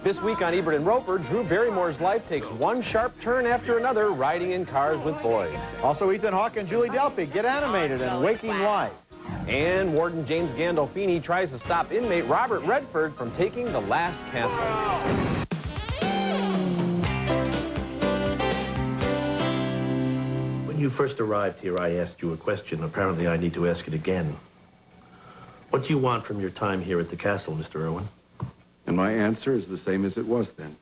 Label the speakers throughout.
Speaker 1: This week on Ebert and Roeper, Drew Barrymore's life takes one sharp turn after another, riding in cars with boys.
Speaker 2: Also, Ethan Hawke and Julie Delpy get animated in Waking Life.
Speaker 1: And Warden James Gandolfini tries to stop inmate Robert Redford from taking the last castle.
Speaker 3: When you first arrived here, I asked you a question. Apparently, I need to ask it again. What do you want from your time here at the castle, Mr. Irwin?
Speaker 4: And my answer is the same as it was then.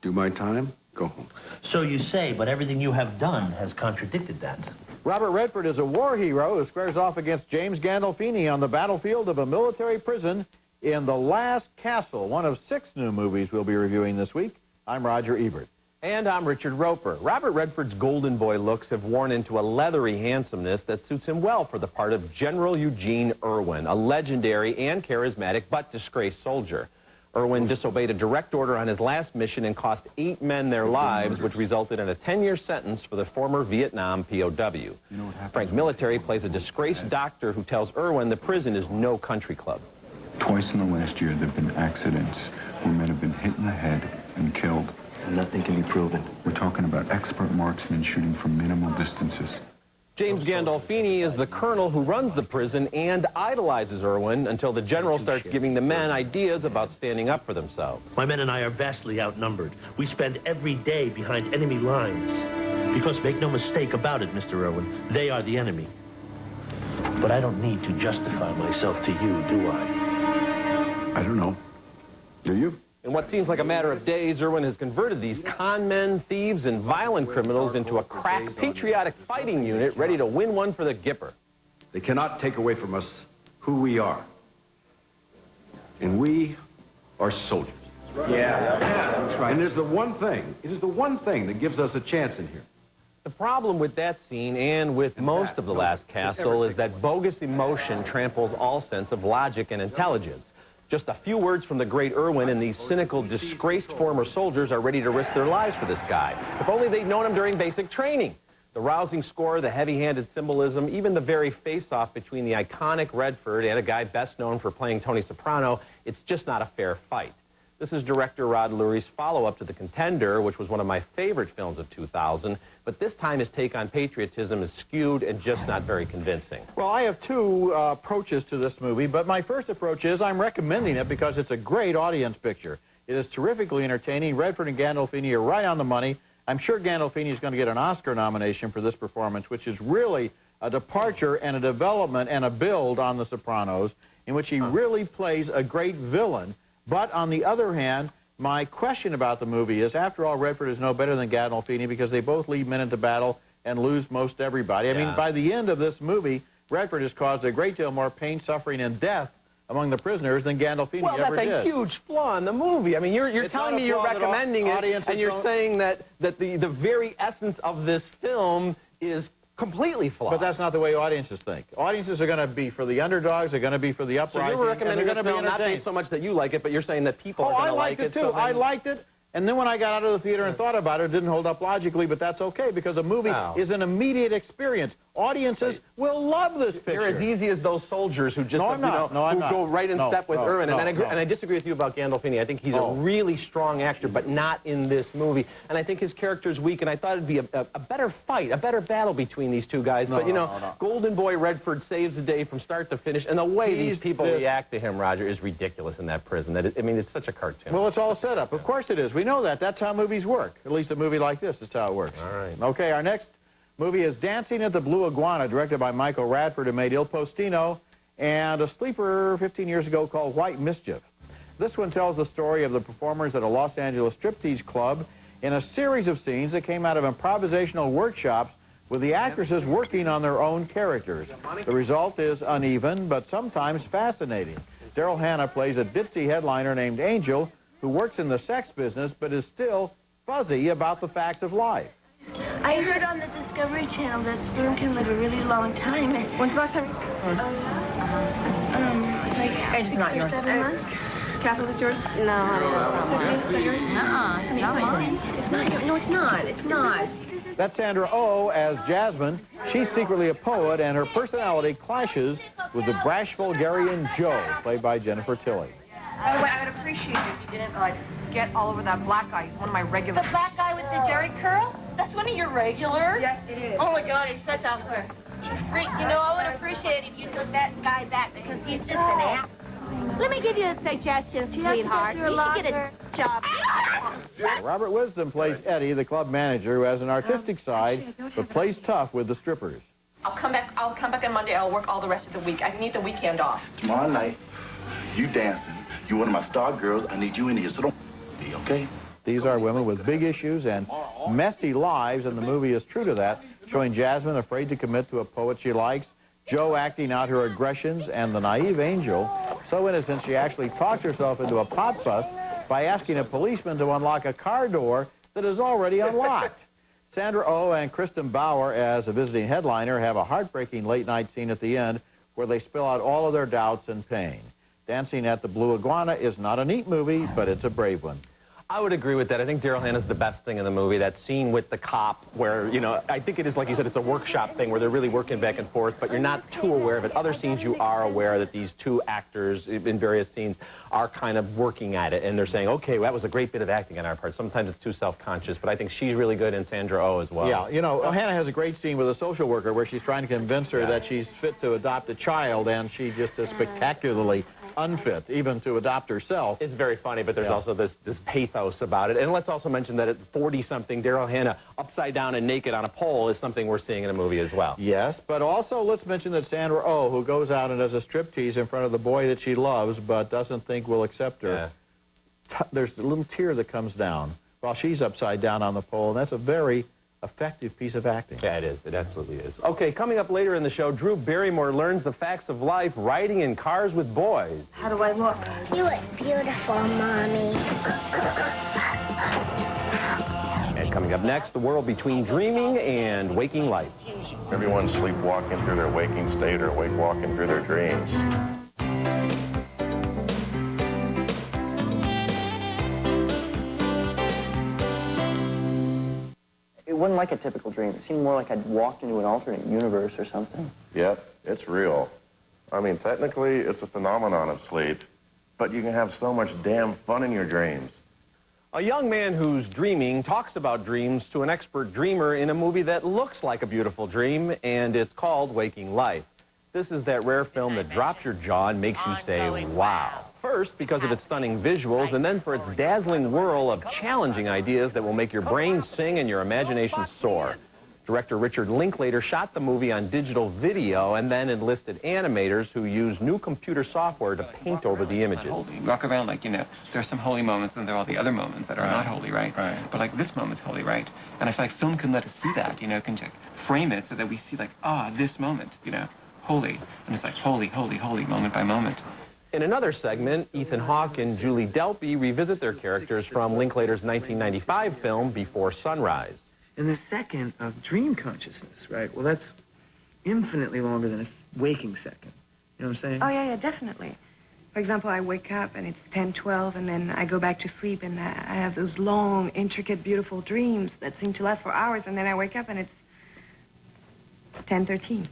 Speaker 4: Do my time, go home.
Speaker 3: So you say, but everything you have done has contradicted that.
Speaker 2: Robert Redford is a war hero who squares off against James Gandolfini on the battlefield of a military prison in The Last Castle, one of 6 new movies we'll be reviewing this week. I'm Roger Ebert.
Speaker 1: And I'm Richard Roeper. Robert Redford's golden boy looks have worn into a leathery handsomeness that suits him well for the part of General Eugene Irwin, a legendary and charismatic but disgraced soldier. Irwin disobeyed a direct order on his last mission and cost 8 men their lives, which resulted in a 10-year sentence for the former Vietnam POW. Frank Military plays a disgraced doctor who tells Irwin the prison is no country club.
Speaker 5: Twice in the last year there have been accidents where men have been hit in the head and killed.
Speaker 3: And nothing can be proven.
Speaker 5: We're talking about expert marksmen shooting from minimal distances.
Speaker 1: James Gandolfini is the colonel who runs the prison and idolizes Irwin until the general starts giving the men ideas about standing up for themselves.
Speaker 3: My men and I are vastly outnumbered. We spend every day behind enemy lines. Because make no mistake about it, Mr. Irwin, they are the enemy. But I don't need to justify myself to you, do I?
Speaker 4: I don't know. Do you?
Speaker 1: In what seems like a matter of days, Irwin has converted these con men, thieves, and violent criminals into a crack, patriotic fighting unit ready to win one for the Gipper.
Speaker 4: They cannot take away from us who we are. And we are soldiers.
Speaker 1: Yeah.
Speaker 4: That's right. And it is the one thing that gives us a chance in here.
Speaker 1: The problem with that scene and with most of The Last Castle is that bogus emotion tramples all sense of logic and intelligence. Just a few words from the great Irwin, and these cynical, disgraced former soldiers are ready to risk their lives for this guy. If only they'd known him during basic training. The rousing score, the heavy-handed symbolism, even the very face-off between the iconic Redford and a guy best known for playing Tony Soprano, it's just not a fair fight. This is director Rod Lurie's follow-up to The Contender, which was one of my favorite films of 2000, but this time his take on patriotism is skewed and just not very convincing.
Speaker 2: Well, I have 2 approaches to this movie, but my first approach is I'm recommending it because it's a great audience picture. It is terrifically entertaining. Redford and Gandolfini are right on the money. I'm sure Gandolfini is going to get an Oscar nomination for this performance, which is really a departure and a development and a build on The Sopranos, in which he really plays a great villain. But on the other hand, my question about the movie is, after all, Redford is no better than Gandolfini because they both lead men into battle and lose most everybody. I mean, by the end of this movie, Redford has caused a great deal more pain, suffering, and death among the prisoners than Gandolfini ever did.
Speaker 1: Well, that's a huge flaw in the movie. I mean, you're telling me you're recommending it, and you're saying that the very essence of this film is completely flawed.
Speaker 2: But that's not the way audiences think. Audiences are going to be for the underdogs, they're going to be for the uprising.
Speaker 1: So you're recommending this film not based so much that you like it, but you're saying that people are going to like it.
Speaker 2: Too. I liked it. And then when I got out of the theater and thought about it, it didn't hold up logically, but that's okay because a movie is an immediate experience. Audiences will love this picture.
Speaker 1: You're as easy as those soldiers who just go right in step with Irwin. And I disagree with you about Gandolfini. I think he's a really strong actor, but not in this movie. And I think his character's weak, and I thought it'd be a better fight, a better battle between these two guys. But, you know, Golden Boy Redford saves the day from start to finish, and the way these people react to him, Roger, is ridiculous in that prison. I mean, it's such a cartoon.
Speaker 2: Well, it's all set up. Of course it is. We know that. That's how movies work. At least a movie like this is how it works.
Speaker 1: All right.
Speaker 2: Okay, our next movie is Dancing at the Blue Iguana, directed by Michael Radford, who made Il Postino, and a sleeper 15 years ago called White Mischief. This one tells the story of the performers at a Los Angeles striptease club in a series of scenes that came out of improvisational workshops with the actresses working on their own characters. The result is uneven, but sometimes fascinating. Daryl Hannah plays a ditzy headliner named Angel, who works in the sex business, but is still fuzzy about the facts of life.
Speaker 6: I heard on the Discovery Channel that sperm can live a really long time.
Speaker 7: When's the last time?
Speaker 6: Like
Speaker 7: It's not yours.
Speaker 6: 7 months.
Speaker 7: Castle, is yours?
Speaker 6: No,
Speaker 7: Is that yours?
Speaker 6: it's not mine.
Speaker 7: It's not. No, it's not. It's not.
Speaker 2: That's Sandra Oh as Jasmine. She's secretly a poet, and her personality clashes with the brash vulgarian Joe, played by Jennifer Tilley.
Speaker 7: By the way, I would appreciate it if you didn't, like, get all over that black guy. He's one of my regulars.
Speaker 6: The black guy with the jerry curl? That's one of your regulars?
Speaker 7: Yes, it is.
Speaker 6: Oh, my God, he's such a freak. You know, I would appreciate if you took that guy back because he's just an ass. Let me give you a suggestion, sweetheart. You should get a job.
Speaker 2: Robert Wisdom plays Eddie, the club manager, who has an artistic side, but plays tough with the strippers.
Speaker 7: I'll come back on Monday. I'll work all the rest of the week. I need the weekend off.
Speaker 8: Tomorrow night, you dancing. You one of my star girls. I need you in here, so don't be, okay?
Speaker 2: These are women with big issues and messy lives, and the movie is true to that, showing Jasmine afraid to commit to a poet she likes, Joe acting out her aggressions, and the naive Angel, so innocent she actually talks herself into a pot fuss by asking a policeman to unlock a car door that is already unlocked. Sandra Oh and Kristen Bauer, as a visiting headliner, have a heartbreaking late-night scene at the end where they spill out all of their doubts and pain. Dancing at the Blue Iguana is not a neat movie, but it's a brave one.
Speaker 1: I would agree with that. I think Daryl Hannah's the best thing in the movie. That scene with the cop where, you know, I think it is, like you said, it's a workshop thing where they're really working back and forth, but you're not too aware of it. Other scenes you are aware that these two actors in various scenes are kind of working at it, and they're saying, okay, well, that was a great bit of acting on our part. Sometimes it's too self-conscious, but I think she's really good, and Sandra Oh as well.
Speaker 2: Yeah, you know, Hannah has a great scene with a social worker where she's trying to convince her that she's fit to adopt a child, and she just is spectacularly unfit, even to adopt herself.
Speaker 1: It's very funny, but there's also this pathos about it. And let's also mention that at 40-something, Daryl Hannah, upside down and naked on a pole, is something we're seeing in a movie as well.
Speaker 2: Yes, but also let's mention that Sandra Oh, who goes out and does a striptease in front of the boy that she loves but doesn't think will accept her, there's a little tear that comes down while she's upside down on the pole, and that's a very effective piece of acting.
Speaker 1: Yeah, it is. It absolutely is. Okay, coming up later in the show, Drew Barrymore learns the facts of life riding in cars with boys.
Speaker 6: How do I look? You look beautiful, Mommy.
Speaker 1: And coming up next, the world between dreaming and waking life.
Speaker 9: Everyone's sleepwalking through their waking state or wake-walking through their dreams.
Speaker 10: It wasn't like a typical dream. It seemed more like I'd walked into an alternate universe or something.
Speaker 9: Yep, it's real. I mean, technically, it's a phenomenon of sleep, but you can have so much damn fun in your dreams.
Speaker 1: A young man who's dreaming talks about dreams to an expert dreamer in a movie that looks like a beautiful dream, and it's called Waking Life. This is that rare film that drops your jaw and makes you say, wow. First, because of its stunning visuals, and then for its dazzling whirl of challenging ideas that will make your brain sing and your imagination soar. Director Richard Linklater shot the movie on digital video and then enlisted animators who use new computer software to paint over the images.
Speaker 11: You walk around like, you know, there are some holy moments and there are all the other moments that are not holy, right? But like this moment's holy, right? And I feel like film can let us see that, you know, can like frame it so that we see like, this moment, you know, holy. And it's like holy, holy, holy, moment by moment.
Speaker 1: In another segment, Ethan Hawke and Julie Delpy revisit their characters from Linklater's 1995 film Before Sunrise.
Speaker 12: And the second of dream consciousness, right? Well, that's infinitely longer than a waking second. You know what I'm saying?
Speaker 7: Oh, yeah, definitely. For example, I wake up and it's 10, 12, and then I go back to sleep and I have those long, intricate, beautiful dreams that seem to last for hours, and then I wake up and it's 10, 13.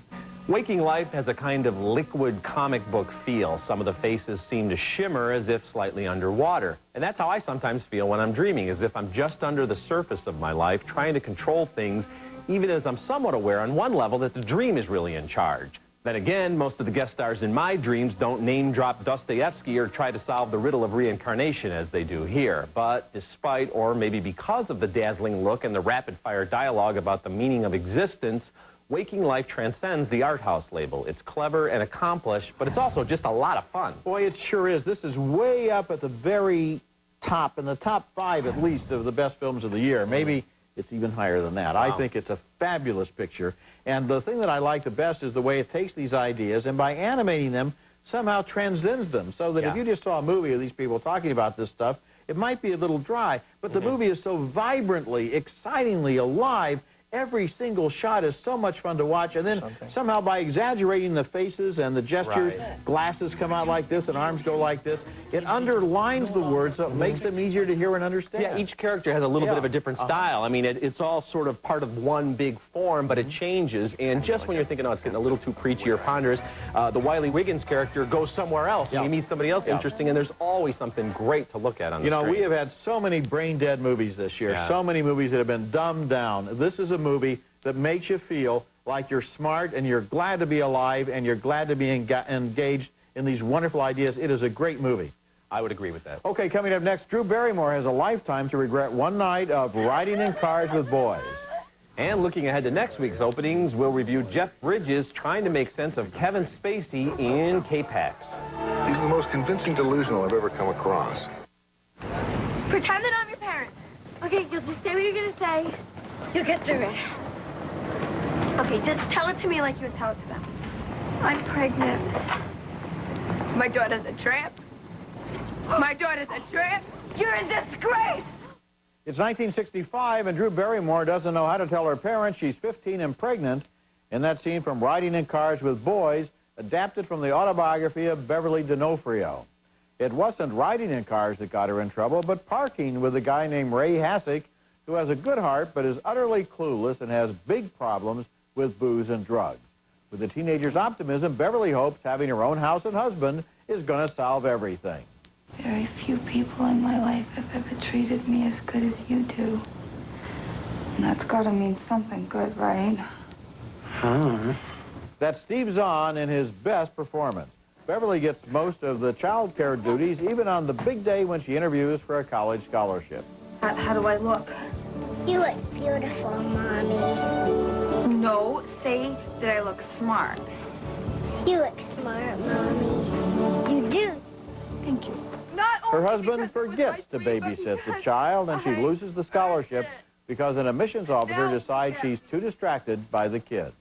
Speaker 1: Waking Life has a kind of liquid comic book feel. Some of the faces seem to shimmer as if slightly underwater. And that's how I sometimes feel when I'm dreaming, as if I'm just under the surface of my life, trying to control things, even as I'm somewhat aware on one level that the dream is really in charge. Then again, most of the guest stars in my dreams don't name-drop Dostoevsky or try to solve the riddle of reincarnation as they do here. But despite, or maybe because of the dazzling look and the rapid-fire dialogue about the meaning of existence, Waking Life transcends the art house label. It's clever and accomplished, but it's also just a lot of fun.
Speaker 2: Boy, it sure is. This is way up at the very top, in the top 5 at least, of the best films of the year. Maybe it's even higher than that. Wow. I think it's a fabulous picture. And the thing that I like the best is the way it takes these ideas and by animating them, somehow transcends them. So that if you just saw a movie of these people talking about this stuff, it might be a little dry, but the movie is so vibrantly, excitingly alive, every single shot is so much fun to watch, and then somehow by exaggerating the faces and the gestures, glasses come out like this and arms go like this, it underlines the words, so it makes them easier to hear and understand.
Speaker 1: Yeah, each character has a little bit of a different style. I mean, it's all sort of part of one big form, but it changes, and just when you're thinking, oh, it's getting a little too preachy or ponderous, the Wiley Wiggins character goes somewhere else, and you meet somebody else interesting, and there's always something great to look at on the screen.
Speaker 2: You know, we have had so many brain-dead movies this year, so many movies that have been dumbed down. This is a movie that makes you feel like you're smart and you're glad to be alive and you're glad to be engaged in these wonderful ideas. It is a great movie.
Speaker 1: I would agree with that.
Speaker 2: Okay, coming up next, Drew Barrymore has a lifetime to regret one night of riding in cars with boys.
Speaker 1: And looking ahead to next week's openings, we'll review Jeff Bridges trying to make sense of Kevin Spacey in K-Pax.
Speaker 13: He's the most convincing delusional I've ever come across.
Speaker 6: Pretend that I'm your parent. Okay, you'll just say what you're going to say. You'll get through it. Okay, just tell it to me like you would tell it to them. I'm pregnant. My daughter's a tramp. My daughter's a tramp. You're a disgrace.
Speaker 2: It's 1965, and Drew Barrymore doesn't know how to tell her parents she's 15 and pregnant in that scene from Riding in Cars with Boys, adapted from the autobiography of Beverly D'Onofrio. It wasn't riding in cars that got her in trouble, but parking with a guy named Ray Hassick, who has a good heart but is utterly clueless and has big problems with booze and drugs. With a teenager's optimism, Beverly hopes having her own house and husband is going to solve everything.
Speaker 14: Very few people in my life have ever treated me as good as you do. And that's got to mean something good, right?
Speaker 2: That's Steve Zahn in his best performance. Beverly gets most of the child care duties, even on the big day when she interviews for a college scholarship.
Speaker 14: How do I look?
Speaker 6: You look beautiful, Mommy.
Speaker 14: No, say that I look smart.
Speaker 6: You look smart, Mommy. You do.
Speaker 14: Thank you.
Speaker 2: Her husband forgets to babysit the child, and she loses the scholarship because an admissions officer decides she's too distracted by the kids.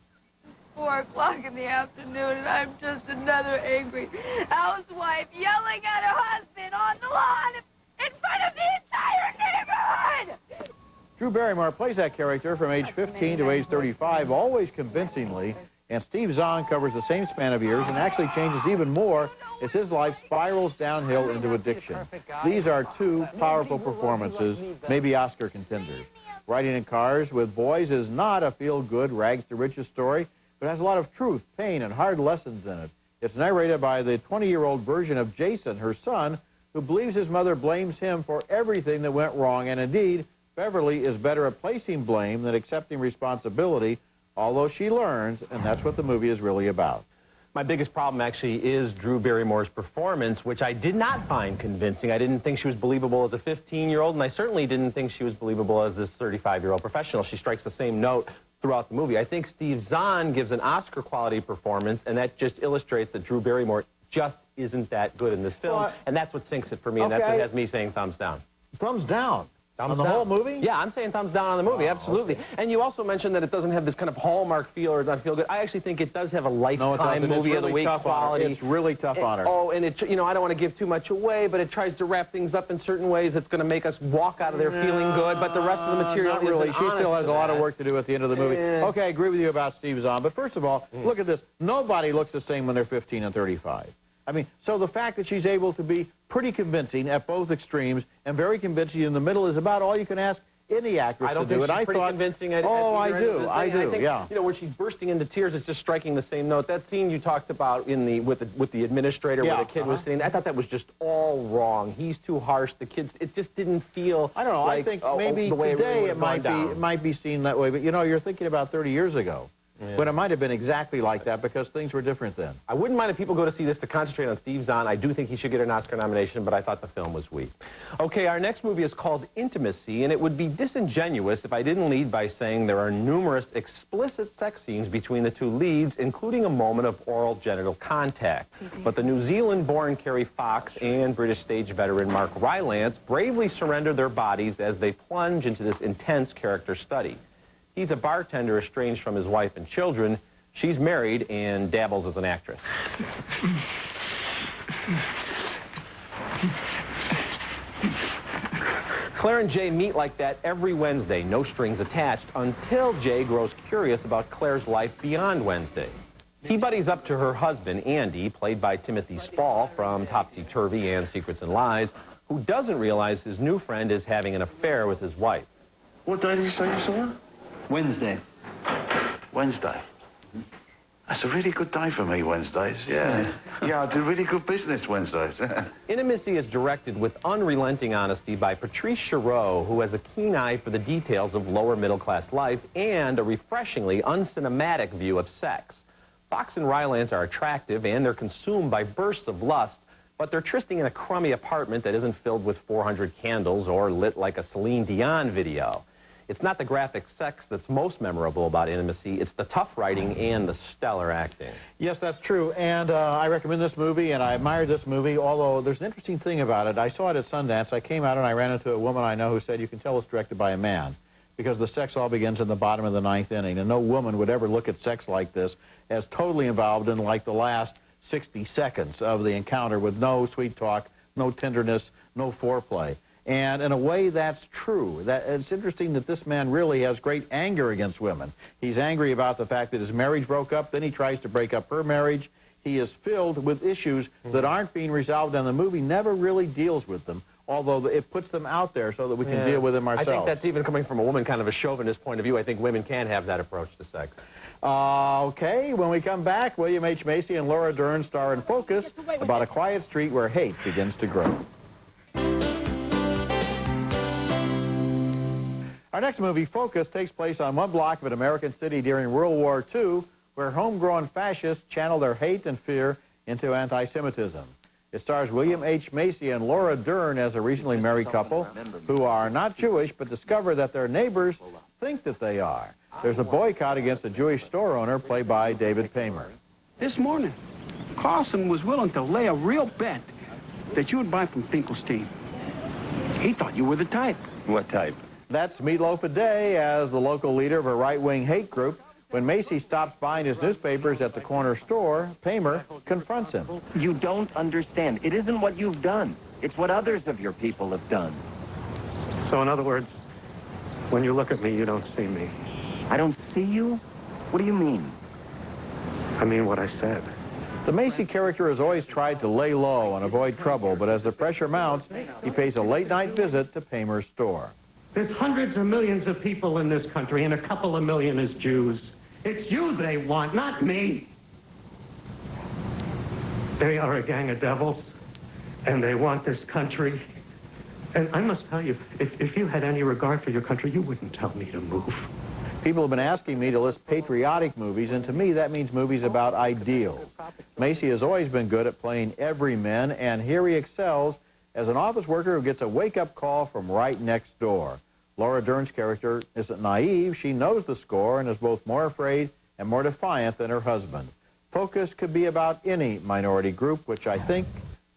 Speaker 6: 4 o'clock in the afternoon, and I'm just another angry housewife yelling at her husband on the lawn in front of the entire neighborhood!
Speaker 2: Drew Barrymore plays that character from age 15 to age 35, always convincingly, and Steve Zahn covers the same span of years and actually changes even more as his life spirals downhill into addiction. These are two powerful performances, maybe Oscar contenders. Riding in Cars with Boys is not a feel-good, rags-to-riches story, but has a lot of truth, pain, and hard lessons in it. It's narrated by the 20-year-old version of Jason, her son, who believes his mother blames him for everything that went wrong, and indeed, Beverly is better at placing blame than accepting responsibility, although she learns, and that's what the movie is really about.
Speaker 1: My biggest problem actually is Drew Barrymore's performance, which I did not find convincing. I didn't think she was believable as a 15-year-old, and I certainly didn't think she was believable as this 35-year-old professional. She strikes the same note throughout the movie. I think Steve Zahn gives an Oscar-quality performance, and that just illustrates that Drew Barrymore just isn't that good in this film, and that's what sinks it for me, and that's what has me saying thumbs down.
Speaker 2: Thumbs down?
Speaker 1: Thumbs
Speaker 2: on the
Speaker 1: down.
Speaker 2: whole movie?
Speaker 1: Yeah, I'm saying thumbs down on the movie, absolutely. Okay. And you also mentioned that it doesn't have this kind of Hallmark feel or it doesn't feel good. I actually think it does have a lifetime movie of the week quality.
Speaker 2: It's really tough on her.
Speaker 1: Oh, and it, you know, I don't want to give too much away, but it tries to wrap things up in certain ways that's going to make us walk out of there feeling good, but the rest of the material
Speaker 2: not really.
Speaker 1: isn't
Speaker 2: She still has a lot of work to do at the end of the movie.
Speaker 1: Yeah.
Speaker 2: Okay, I agree with you about Steve Zahn, but first of all, look at this. Nobody looks the same when they're 15 and 35. I mean, so the fact that she's able to be pretty convincing at both extremes and very convincing in the middle is about all you can ask any actress
Speaker 1: I don't
Speaker 2: to do
Speaker 1: think
Speaker 2: it.
Speaker 1: she's pretty convincing. I
Speaker 2: do,
Speaker 1: I think,
Speaker 2: yeah.
Speaker 1: You know, when she's bursting into tears, it's just striking the same note. That scene you talked about in the with the administrator where the kid was sitting, I thought that was just all wrong. He's too harsh. The kids, it just didn't feel.
Speaker 2: I don't know.
Speaker 1: Like,
Speaker 2: I think maybe
Speaker 1: the way
Speaker 2: today
Speaker 1: it
Speaker 2: might be seen that way. But you know, you're thinking about 30 years ago. Yeah. When it might have been exactly like that because things were different then.
Speaker 1: I wouldn't mind if people go to see this to concentrate on Steve Zahn. I do think he should get an Oscar nomination, but I thought the film was weak. Okay, our next movie is called Intimacy, and it would be disingenuous if I didn't lead by saying there are numerous explicit sex scenes between the two leads, including a moment of oral genital contact. But the New Zealand-born Carrie Fox and British stage veteran Mark Rylance bravely surrender their bodies as they plunge into this intense character study. He's a bartender estranged from his wife and children. She's married and dabbles as an actress. Claire and Jay meet like that every Wednesday, no strings attached, until Jay grows curious about Claire's life beyond Wednesday. He buddies up to her husband, Andy, played by Timothy Spall from Topsy-Turvy and Secrets and Lies, who doesn't realize his new friend is having an affair with his wife.
Speaker 8: What day did you say you saw her?
Speaker 15: Wednesday.
Speaker 8: Wednesday. That's a really good day for me, Wednesdays, yeah. Yeah, I do really good business Wednesdays.
Speaker 1: Intimacy is directed with unrelenting honesty by Patrice Chereau, who has a keen eye for the details of lower middle-class life and a refreshingly uncinematic view of sex. Fox and Rylance are attractive and they're consumed by bursts of lust, but they're trysting in a crummy apartment that isn't filled with 400 candles or lit like a Celine Dion video. It's not the graphic sex that's most memorable about Intimacy. It's the tough writing and the stellar acting.
Speaker 2: Yes, that's true. And I recommend this movie, and I admire this movie, although there's an interesting thing about it. I saw it at Sundance. I came out and I ran into a woman I know who said, you can tell it's directed by a man, because the sex all begins in the bottom of the ninth inning, and no woman would ever look at sex like this as totally involved in like the last 60 seconds of the encounter with no sweet talk, no tenderness, no foreplay. And in a way, that's true. It's interesting that this man really has great anger against women. He's angry about the fact that his marriage broke up, then he tries to break up her marriage. He is filled with issues that aren't being resolved, and the movie never really deals with them, although it puts them out there so that we can deal with them ourselves.
Speaker 1: I think that's even coming from a woman, kind of a chauvinist point of view. I think women can have that approach to sex.
Speaker 2: Okay, when we come back, William H. Macy and Laura Dern star in Focus about a quiet street where hate begins to grow. Our next movie, Focus, takes place on one block of an American city during World War II, where homegrown fascists channel their hate and fear into anti-Semitism. It stars William H. Macy and Laura Dern as a recently married couple who are not Jewish but discover that their neighbors think that they are. There's a boycott against a Jewish store owner played by David Paymer.
Speaker 16: This morning, Carlson was willing to lay a real bet that you would buy from Finkelstein. He thought you were the type.
Speaker 15: What type?
Speaker 2: That's Meatloaf a Day as the local leader of a right-wing hate group. When Macy stops buying his newspapers at the corner store, Paymer confronts him.
Speaker 15: You don't understand. It isn't what you've done. It's what others of your people have done.
Speaker 16: So in other words, when you look at me, you don't see me.
Speaker 15: I don't see you? What do you mean?
Speaker 16: I mean what I said.
Speaker 2: The Macy character has always tried to lay low and avoid trouble, but as the pressure mounts, he pays a late-night visit to Paymer's store.
Speaker 16: There's hundreds of millions of people in this country, and a couple of million is Jews. It's you they want, not me. They are a gang of devils, and they want this country. And I must tell you, if you had any regard for your country, you wouldn't tell me to move.
Speaker 2: People have been asking me to list patriotic movies, and to me that means movies about ideals. Macy has always been good at playing everyman, and here he excels as an office worker who gets a wake-up call from right next door. Laura Dern's character isn't naive. She knows the score and is both more afraid and more defiant than her husband. Focus could be about any minority group, which I think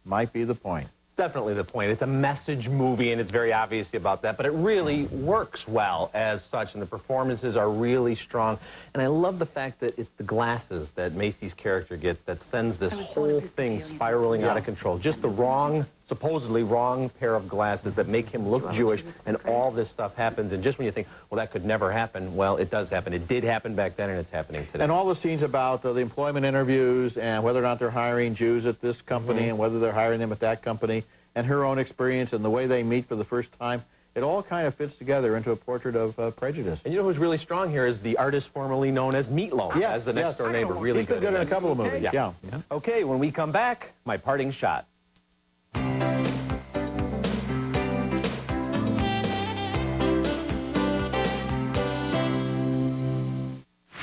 Speaker 2: might be the point.
Speaker 1: Definitely the point. It's a message movie, and it's very obviously about that, but it really works well as such, and the performances are really strong. And I love the fact that it's the glasses that Macy's character gets that sends this whole thing spiraling out of control. Just the wrong, supposedly wrong pair of glasses that make him look Jewish, and all this stuff happens. And just when you think, well, that could never happen, well, it does happen. It did happen back then, and it's happening today.
Speaker 2: And all the scenes about the employment interviews and whether or not they're hiring Jews at this company and whether they're hiring them at that company, and her own experience and the way they meet for the first time, it all kind of fits together into a portrait of prejudice.
Speaker 1: And you know who's really strong here is the artist formerly known as Meatloaf, as the next-door neighbor. Really
Speaker 2: He's been good in a couple of movies. Yeah.
Speaker 1: Okay, when we come back, my parting shot.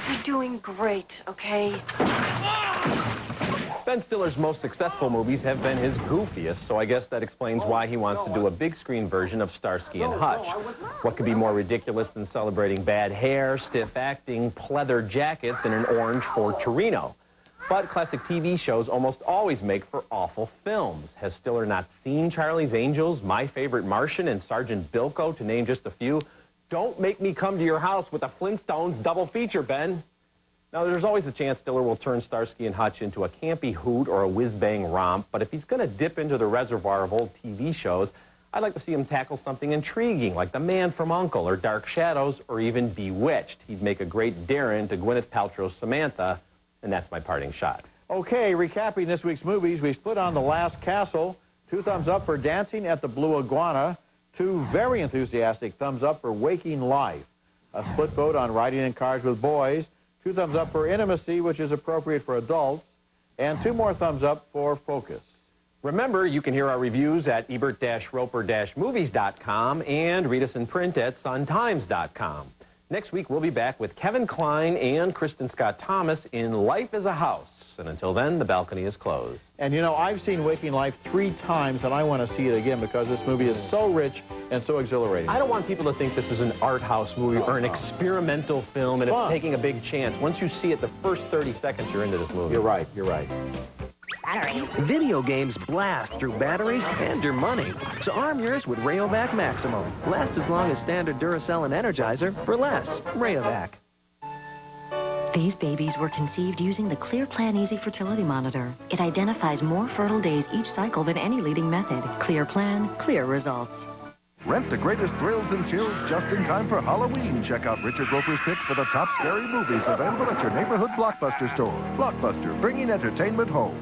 Speaker 6: You're doing great, okay?
Speaker 1: Ben Stiller's most successful movies have been his goofiest, so I guess that explains why he wants to do a big screen version of Starsky and Hutch. What could be more ridiculous than celebrating bad hair, stiff acting, pleather jackets, and an orange Ford Torino? But classic TV shows almost always make for awful films. Has Stiller not seen Charlie's Angels, My Favorite Martian, and Sergeant Bilko, to name just a few? Don't make me come to your house with a Flintstones double feature, Ben. Now, there's always a chance Stiller will turn Starsky and Hutch into a campy hoot or a whiz-bang romp, but if he's going to dip into the reservoir of old TV shows, I'd like to see him tackle something intriguing, like The Man from U.N.C.L.E. or Dark Shadows, or even Bewitched. He'd make a great Darren to Gwyneth Paltrow's Samantha, and that's my parting shot.
Speaker 2: Okay, recapping this week's movies, we split on The Last Castle. 2 thumbs up for Dancing at the Blue Iguana. 2 very enthusiastic thumbs up for Waking Life. A split vote on Riding in Cars with Boys. 2 thumbs up for Intimacy, which is appropriate for adults. And 2 more thumbs up for Focus.
Speaker 1: Remember, you can hear our reviews at ebert-roeper-movies.com and read us in print at suntimes.com. Next week, we'll be back with Kevin Kline and Kristen Scott Thomas in Life is a House. And until then, the balcony is closed.
Speaker 2: And you know, I've seen Waking Life 3 times, and I want to see it again because this movie is so rich and so exhilarating.
Speaker 1: I don't want people to think this is an art house movie or an experimental film, and it's taking a big chance. Once you see it, the first 30 seconds, you're into this movie.
Speaker 2: You're right, you're right.
Speaker 17: Batteries. Video games blast through batteries and your money. So arm yours with Rayovac Maximum. Last as long as standard Duracell and Energizer for less. Rayovac.
Speaker 18: These babies were conceived using the Clear Plan Easy Fertility Monitor. It identifies more fertile days each cycle than any leading method. Clear Plan, clear results.
Speaker 19: Rent the greatest thrills and chills just in time for Halloween. Check out Richard Roeper's picks for the top scary movies available at your neighborhood Blockbuster store. Blockbuster, bringing entertainment home.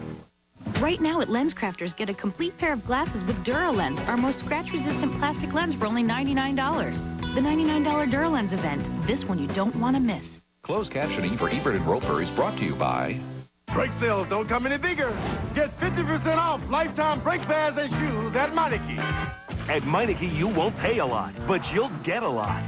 Speaker 20: Right now at LensCrafters, get a complete pair of glasses with DuraLens, our most scratch-resistant plastic lens for only $99. The $99 DuraLens event. This one you don't want to miss.
Speaker 21: Closed captioning for Ebert and Roeper is brought to you by...
Speaker 22: Brake sales don't come any bigger. Get 50% off lifetime brake pads and shoes at Meineke.
Speaker 15: At Meineke, you won't pay a lot, but you'll get a lot.